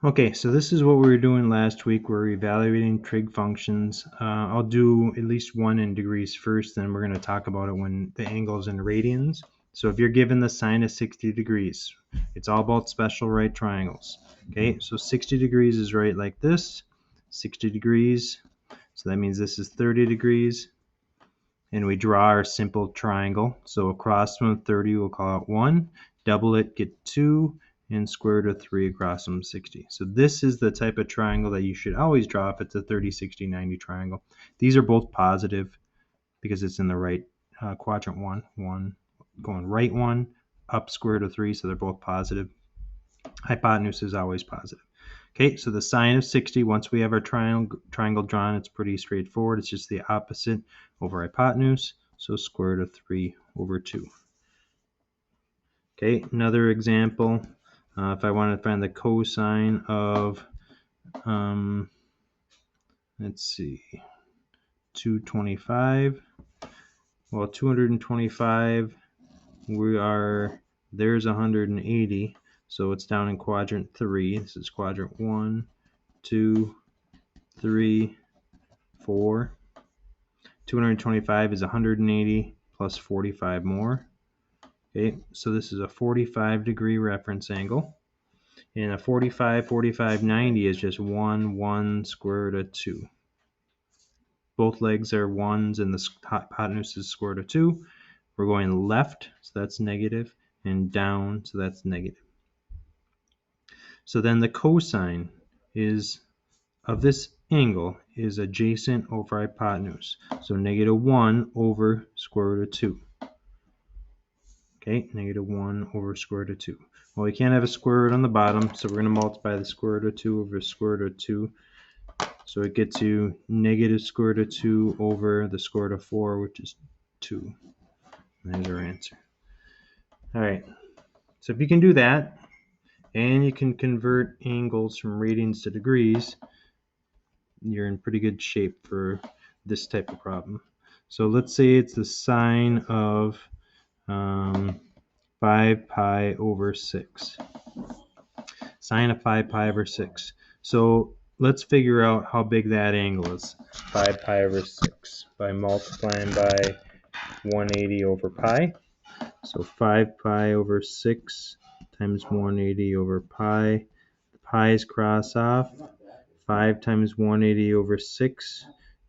Okay, so this is what we were doing last week. We're evaluating trig functions. I'll do at least one in degrees first, then we're going to talk about it when the angle's in radians. So if you're given the sine of 60 degrees, it's all about special right triangles. Okay, so 60 degrees is right like this, 60 degrees, so that means this is 30 degrees, and we draw our simple triangle. So across from 30, we'll call it 1, double it, get 2, and square root of 3 across from 60. So this is the type of triangle that you should always draw if it's a 30, 60, 90 triangle. These are both positive because it's in the right quadrant 1, going right 1, up square root of 3, so they're both positive. Hypotenuse is always positive. Okay, so the sine of 60, once we have our triangle drawn, it's pretty straightforward. It's just the opposite over hypotenuse, so square root of 3 over 2. Okay, another example, if I want to find the cosine of, let's see, 225. Well, 225, there's 180, so it's down in quadrant 3. This is quadrant 1, 2, 3, 4. 225 is 180 plus 45 more. Okay, so this is a 45 degree reference angle. And a 45, 45, 90 is just 1, 1, square root of 2. Both legs are 1s and the hypotenuse is square root of 2. We're going left, so that's negative, and down, so that's negative. So then the cosine of this angle is adjacent over hypotenuse. So negative 1 over square root of 2. Okay, negative 1 over square root of 2. Well, we can't have a square root on the bottom, so we're going to multiply the square root of 2 over square root of 2. So it gets you negative square root of 2 over the square root of 4, which is 2. There's our answer. All right, so if you can do that, and you can convert angles from radians to degrees, you're in pretty good shape for this type of problem. So let's say it's the sine of 5 pi over 6. Sine of 5 pi over 6. So let's figure out how big that angle is. 5 pi over 6 by multiplying by 180 over pi. So 5 pi over 6 times 180 over pi. The pi's cross off. 5 times 180 over 6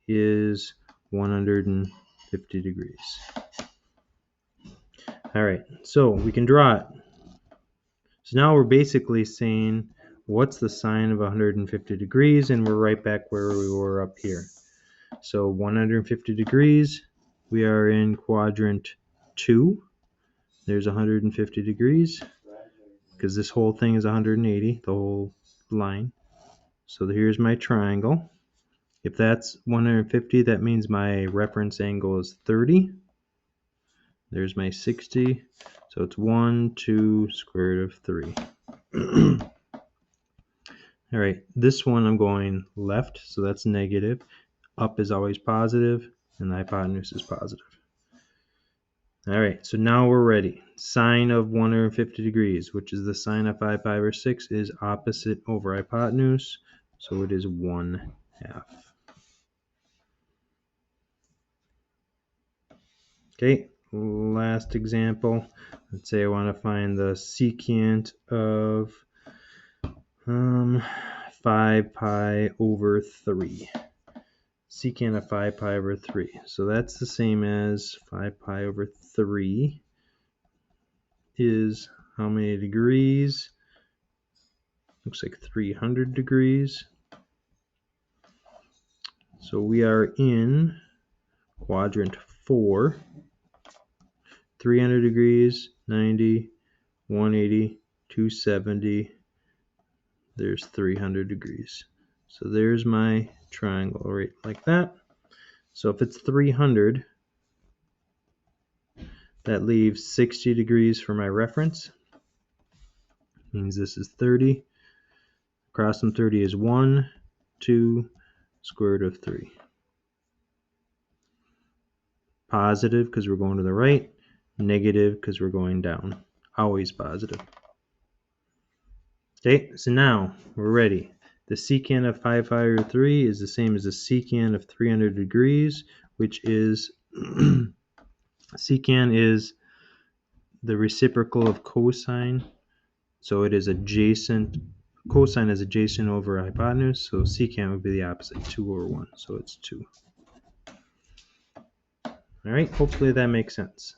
is 150 degrees. All right, so we can draw it. So now we're basically saying what's the sine of 150 degrees, and we're right back where we were up here. So 150 degrees, we are in quadrant 2. There's 150 degrees because this whole thing is 180, the whole line. So here's my triangle. If that's 150, that means my reference angle is 30. There's my 60. So it's 1, 2, square root of 3. All right, this one I'm going left, so that's negative. Up is always positive, and the hypotenuse is positive. All right, so now we're ready. Sine of 150 degrees, which is the sine of 5 pi over 6, is opposite over hypotenuse, so it is 1/2. Okay, last example. Let's say I want to find the secant of 5 pi over 3. Secant of 5 pi over 3. So that's the same as 5 pi over 3 is how many degrees? Looks like 300 degrees. So we are in quadrant 4. 300 degrees, 90, 180, 270. There's 300 degrees. So there's my triangle right like that. So if it's 300, that leaves 60 degrees for my reference. Means this is 30. Across from 30 is 1, 2, square root of 3. Positive because we're going to the right. Negative because we're going down. Always positive. Okay, so now we're ready. The secant of pi over 3 is the same as the secant of 300 degrees, which is secant is the reciprocal of cosine, so it is adjacent. Cosine is adjacent over hypotenuse, so secant would be the opposite, 2 over 1, so it's 2. All right, hopefully that makes sense.